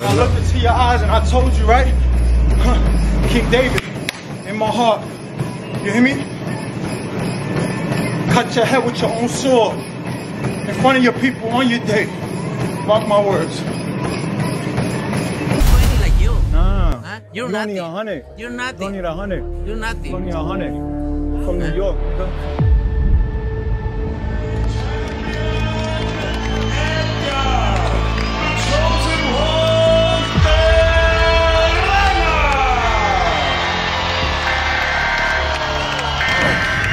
I looked into your eyes and I told you, right? King David in my heart. You hear me? Cut your head with your own sword in front of your people on your day. Mark my words. Like you. Nah. Huh? You don't need 100. You're nothing. You don't need 100. You're nothing. You don't need 100. From New York.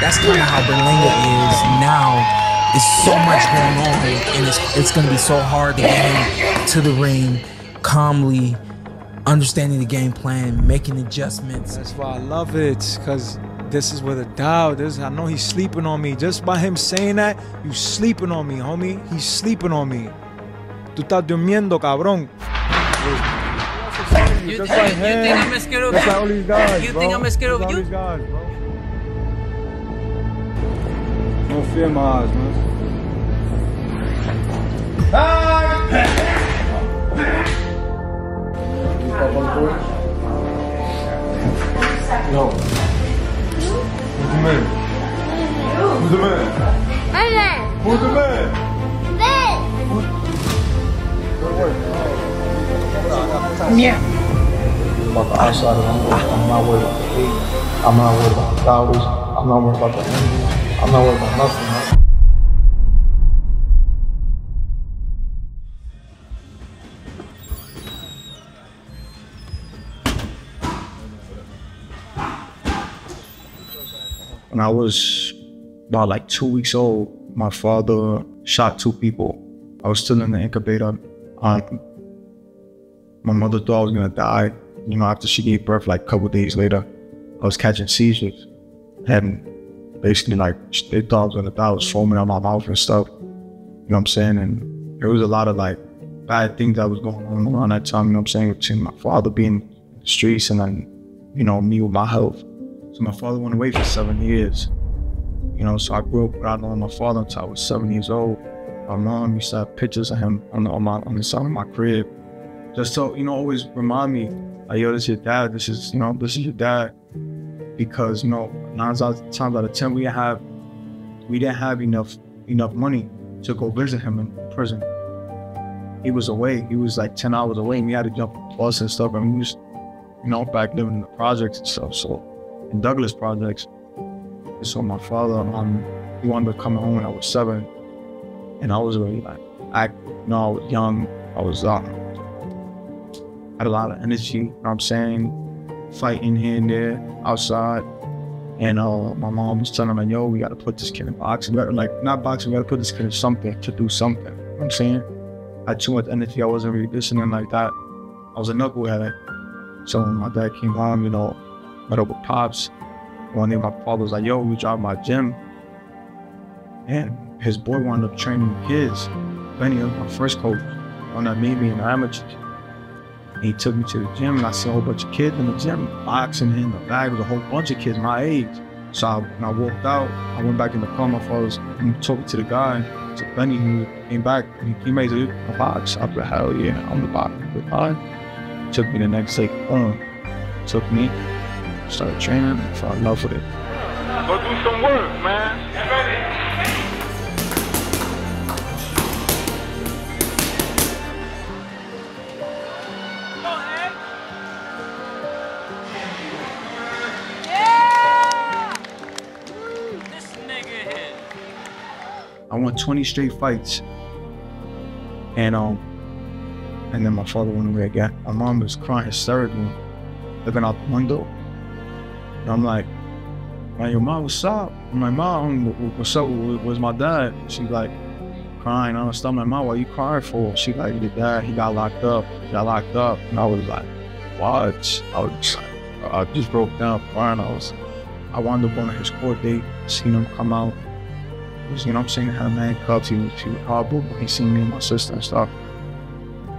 That's kind of how Berlanga is now. There's so much going on, and it's going to be so hard to get him to the ring calmly, understanding the game plan, making adjustments. That's why I love it, because this is with a doubt. I know he's sleeping on me. Just by him saying that, you sleeping on me, homie. He's sleeping on me. Tú estás durmiendo, cabrón. You think I'm scared of you? That's all these guys, You bro. think I'm scared of That's all you? these guys, bro. Don't fear my eyes, man. Yo. Who's the man? Who's the man? Who's the man? About the outside of the world. I'm not worried about the hate. I'm not worried about the dollars. I'm not worried about the enemies. I'm not worried about nothing, man. When I was about like 2 weeks old, my father shot 2 people. I was still in the incubator. My mother thought I was gonna die. You know, after she gave birth, like a couple days later, I was catching seizures. And basically, like, they thought I was gonna die. I was foaming out my mouth and stuff. You know what I'm saying? And there was a lot of like bad things that was going on around that time, you know what I'm saying? Between my father being in the streets and then, you know, me with my health. So my father went away for 7 years. You know, so I grew up without knowing my father until I was 7 years old. My mom used to have pictures of him on the side of my crib. Just to, you know, always remind me, like, yo, this is your dad, this is your dad. Because, you know, 9 times out of 10, we didn't have enough money to go visit him in prison. He was away, he was like 10 hours away, and we had to jump on the bus and stuff, and we was, you know, back living in the projects and stuff, so, in Douglas projects. So my father, he wound up coming home when I was 7, and I was really like, I was young, I was had a lot of energy, you know what I'm saying, fighting here and there, outside, and my mom was telling me, yo, we gotta put this kid in boxing, not boxing, we gotta put this kid in something, to do something, you know what I'm saying? I had too much energy, I wasn't really listening like that. I was a knucklehead. So when my dad came home, you know, met up with Pops. One day my father was like, yo, we dropped my gym. And his boy wound up training kids. Benny was my first coach, one that made me an amateur. And he took me to the gym, and I saw a whole bunch of kids in the gym, boxing in the bag, was a whole bunch of kids my age. So when I walked out, I went back in the car, my father was talking to the guy, to Benny, who came back, and he made a box. I was like, hell yeah, I'm the boxer. But took me the next day, took me, started training, and fell in love with it. Go do some work, man. Get ready. I won 20 straight fights, and then my father went away again. My mom was crying hysterically, looking out the window, and I'm like, yo, Mom, what's up? I'm like, Mom, what's up? Where's my dad? She's like, crying. I was like, Mom, what are you crying for? She like, your dad, he got locked up. And I was like, what? I just broke down crying. I wound up on his court date, seen him come out. You know what I'm saying? Had him handcuffed. He was horrible when he seen me and my sister and stuff.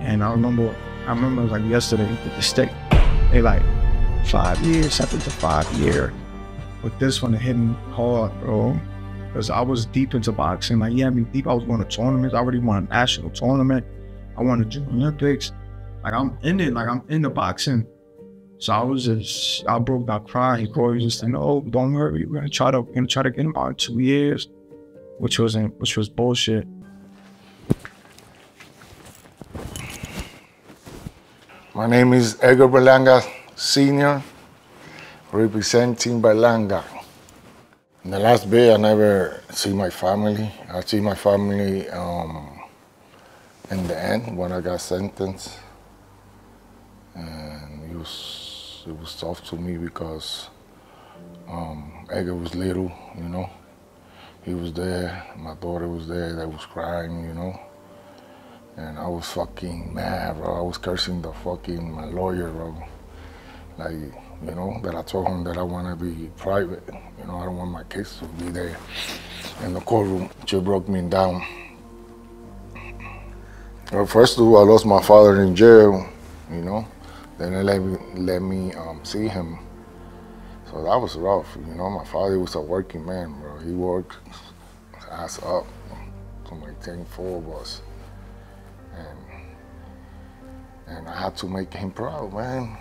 And I remember it was like yesterday with the stick. They like 5 years, sentenced to 5 years. With this one, it hit me hard, bro. Because I was deep into boxing. Like, yeah, I mean, deep. I was going to tournaments. I already won a national tournament. I won the Junior Olympics. Like I'm in it, like I'm in the boxing. So I broke down crying. He was just like, no, don't worry. We're gonna try to get him out in 2 years, which was bullshit. My name is Edgar Berlanga, Senior, representing Berlanga. In the last bit, I never see my family. I see my family in the end when I got sentenced, and it was tough to me because Edgar was little, you know. He was there, my daughter was there, that was crying, you know. And I was fucking mad, bro. I was cursing my lawyer, bro. Like, you know, that I told him that I want to be private. You know, I don't want my kids to be there in the courtroom. She broke me down. Well, first of all, I lost my father in jail, you know. Then they let me see him. So that was rough, you know. My father was a working man, bro. He worked his ass up to maintain 4 of us. And I had to make him proud, man.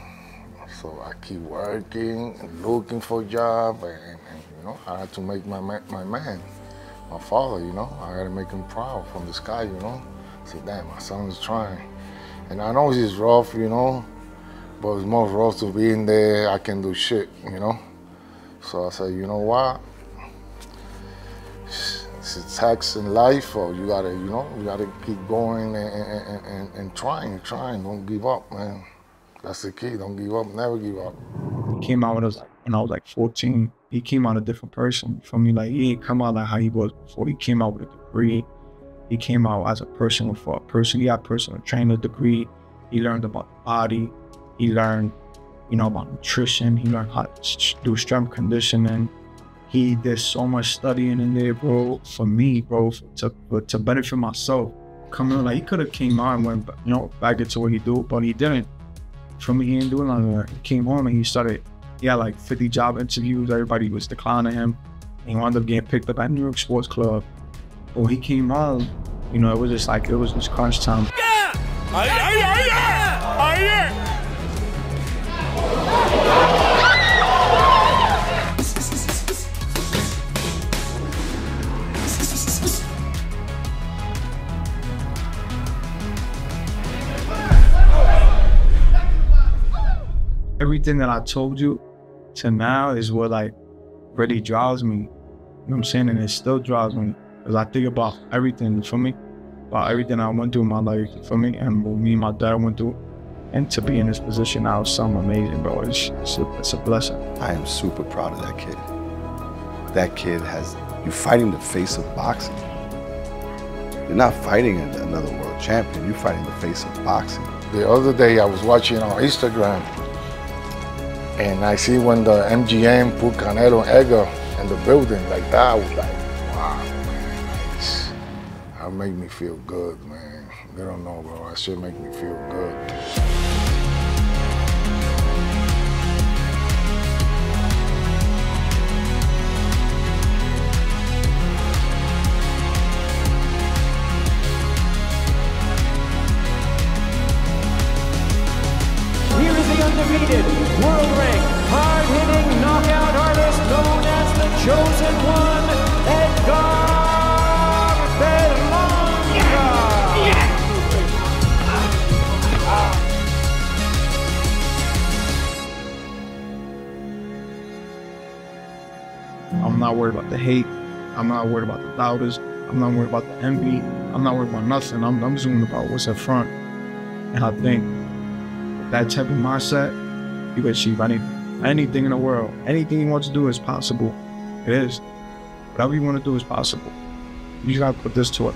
So I keep working, looking for a job, and you know, I had to make my man, my father, you know. I had to make him proud from the sky, you know. See, damn, my son is trying. And I know it's rough, you know, but it's more rough to be in there, I can do shit, you know. So I said, you know what? It's a tax in life, or you gotta, you know, you gotta keep going and trying. Don't give up, man. That's the key. Don't give up. Never give up. He came out when I was like 14. He came out a different person from me. Like, he ain't come out like how he was before. He came out with a degree. He came out as a person before a person. He got a personal trainer degree. He learned about the body. He learned, you know, about nutrition. He learned how to do strength conditioning. He did so much studying in there, bro, for me, bro, to benefit myself. Coming, like, he could have came out and went, you know, back into what he do, but he didn't. For me, he didn't do none of that. He came home and he had like 50 job interviews. Everybody was declining him. He wound up getting picked up at New York Sports Club. But when he came out, you know, it was just crunch time. Yeah! Everything that I told you to now is what like really drives me. You know what I'm saying? And it still drives me. Because I think about everything for me, about everything I went through in my life for me, and what me and my dad went through. And to be in this position now is something amazing, bro. It's a blessing. I am super proud of that kid. That kid you're fighting the face of boxing. You're not fighting another world champion, you're fighting the face of boxing. The other day I was watching on Instagram, and I see when the MGM put Canelo and Edgar in the building like that, I was like, wow, man, that made me feel good, man. They don't know, bro, that shit make me feel good. Here is the undefeated, world-ranked, hard-hitting knockout artist known as the Chosen One, Edgar Berlanga. I'm not worried about the hate. I'm not worried about the doubters. I'm not worried about the envy. I'm not worried about nothing. I'm zooming about what's in front. And I think that type of mindset, you can achieve anything in the world. Anything you want to do is possible. It is. Whatever you want to do is possible. You just gotta put this to it.